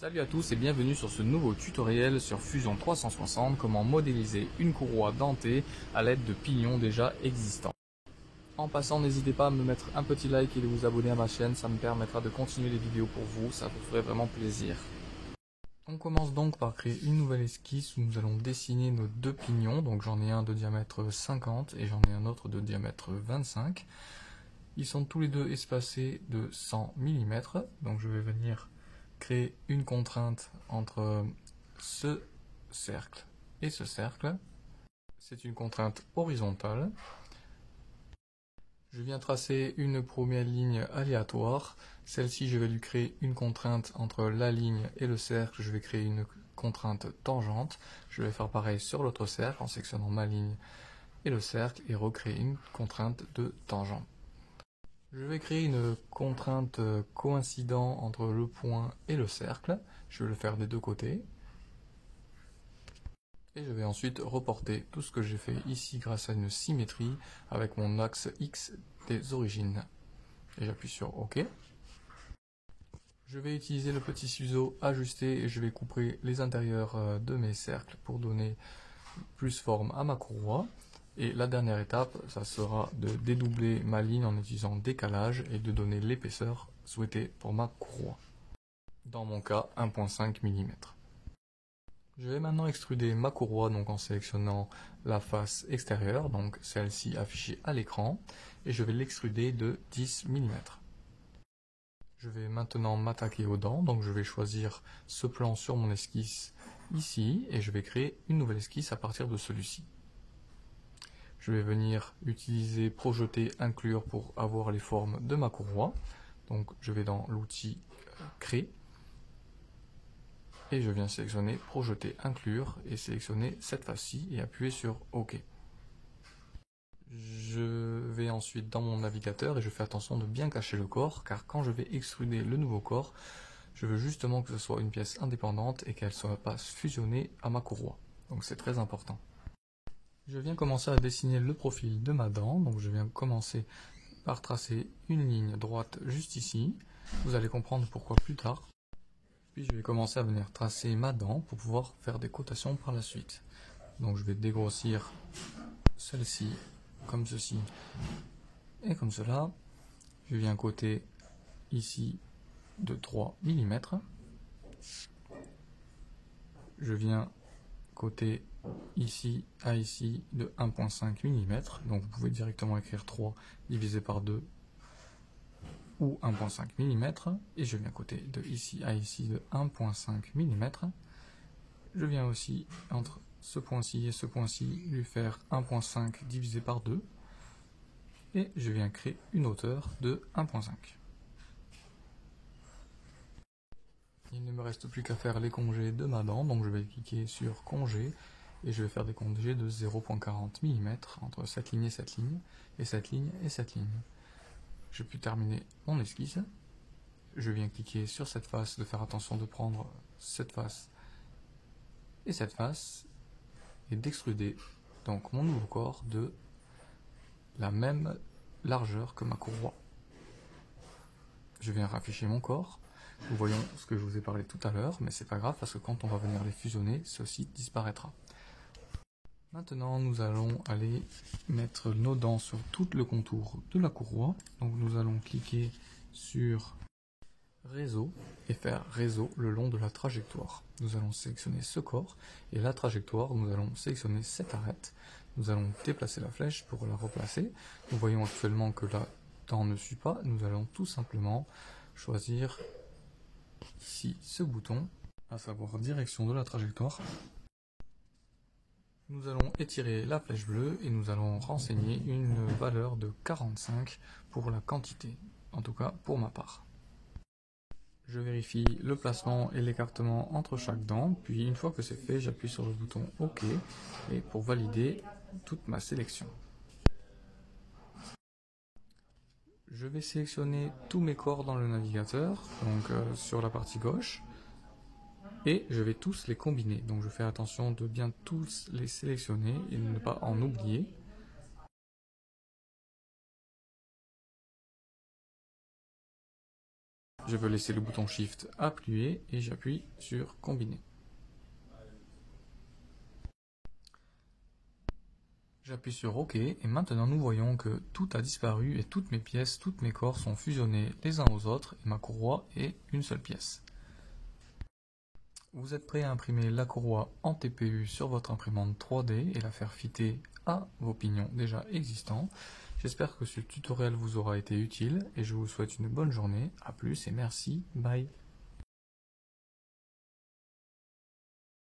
Salut à tous et bienvenue sur ce nouveau tutoriel sur Fusion 360, comment modéliser une courroie dentée à l'aide de pignons déjà existants. En passant, n'hésitez pas à me mettre un petit like et de vous abonner à ma chaîne, ça me permettra de continuer les vidéos pour vous, ça vous ferait vraiment plaisir. On commence donc par créer une nouvelle esquisse où nous allons dessiner nos deux pignons, donc j'en ai un de diamètre 50 et j'en ai un autre de diamètre 25. Ils sont tous les deux espacés de 100 mm, donc je vais venir créer une contrainte entre ce cercle et ce cercle. C'est une contrainte horizontale. Je viens tracer une première ligne aléatoire. Celle-ci, je vais lui créer une contrainte entre la ligne et le cercle. Je vais créer une contrainte tangente. Je vais faire pareil sur l'autre cercle en sectionnant ma ligne et le cercle et recréer une contrainte de tangente. Je vais créer une contrainte coïncident entre le point et le cercle. Je vais le faire des deux côtés. Et je vais ensuite reporter tout ce que j'ai fait ici grâce à une symétrie avec mon axe X des origines. Et j'appuie sur OK. Je vais utiliser le petit ciseau ajusté et je vais couper les intérieurs de mes cercles pour donner plus forme à ma courroie. Et la dernière étape, ça sera de dédoubler ma ligne en utilisant décalage et de donner l'épaisseur souhaitée pour ma courroie. Dans mon cas, 1,5 mm. Je vais maintenant extruder ma courroie donc en sélectionnant la face extérieure, donc celle-ci affichée à l'écran, et je vais l'extruder de 10 mm. Je vais maintenant m'attaquer aux dents, donc je vais choisir ce plan sur mon esquisse ici, et je vais créer une nouvelle esquisse à partir de celui-ci. Je vais venir utiliser projeter, inclure pour avoir les formes de ma courroie. Donc je vais dans l'outil créer et je viens sélectionner projeter, inclure et sélectionner cette face-ci et appuyer sur OK. Je vais ensuite dans mon navigateur et je fais attention de bien cacher le corps car quand je vais extruder le nouveau corps, je veux justement que ce soit une pièce indépendante et qu'elle ne soit pas fusionnée à ma courroie. Donc c'est très important. Je viens commencer à dessiner le profil de ma dent, donc je viens commencer par tracer une ligne droite juste ici, vous allez comprendre pourquoi plus tard. Puis je vais commencer à venir tracer ma dent pour pouvoir faire des cotations par la suite. Donc je vais dégrossir celle-ci comme ceci et comme cela. Je viens coter ici de 3 mm. Je viens côté ici à ici de 1,5 mm, donc vous pouvez directement écrire 3 divisé par 2 ou 1,5 mm, et je viens côté de ici à ici de 1,5 mm. Je viens aussi entre ce point-ci et ce point-ci lui faire 1,5 divisé par 2, et je viens créer une hauteur de 1,5. Il ne me reste plus qu'à faire les congés de ma dent, donc je vais cliquer sur congé et je vais faire des congés de 0,40 mm entre cette ligne et cette ligne, et cette ligne et cette ligne. Je puis terminer mon esquisse. Je viens cliquer sur cette face, de faire attention de prendre cette face et d'extruder donc mon nouveau corps de la même largeur que ma courroie. Je viens rafficher mon corps. Nous voyons ce que je vous ai parlé tout à l'heure, mais c'est pas grave parce que quand on va venir les fusionner, ceci disparaîtra. Maintenant, nous allons aller mettre nos dents sur tout le contour de la courroie. Donc nous allons cliquer sur réseau et faire réseau le long de la trajectoire. Nous allons sélectionner ce corps et la trajectoire, nous allons sélectionner cette arête. Nous allons déplacer la flèche pour la replacer. Nous voyons actuellement que la dent ne suit pas. Nous allons tout simplement choisir ici ce bouton, à savoir direction de la trajectoire. Nous allons étirer la flèche bleue et nous allons renseigner une valeur de 45 pour la quantité, en tout cas pour ma part. Je vérifie le placement et l'écartement entre chaque dent, puis une fois que c'est fait, j'appuie sur le bouton OK et pour valider toute ma sélection. Je vais sélectionner tous mes corps dans le navigateur, donc sur la partie gauche, et je vais tous les combiner. Donc je fais attention de bien tous les sélectionner et de ne pas en oublier. Je peux laisser le bouton Shift appuyé et j'appuie sur Combiner. J'appuie sur OK et maintenant nous voyons que tout a disparu et toutes mes pièces, toutes mes corps sont fusionnés les uns aux autres et ma courroie est une seule pièce. Vous êtes prêt à imprimer la courroie en TPU sur votre imprimante 3D et la faire fitter à vos pignons déjà existants. J'espère que ce tutoriel vous aura été utile et je vous souhaite une bonne journée. A plus et merci. Bye.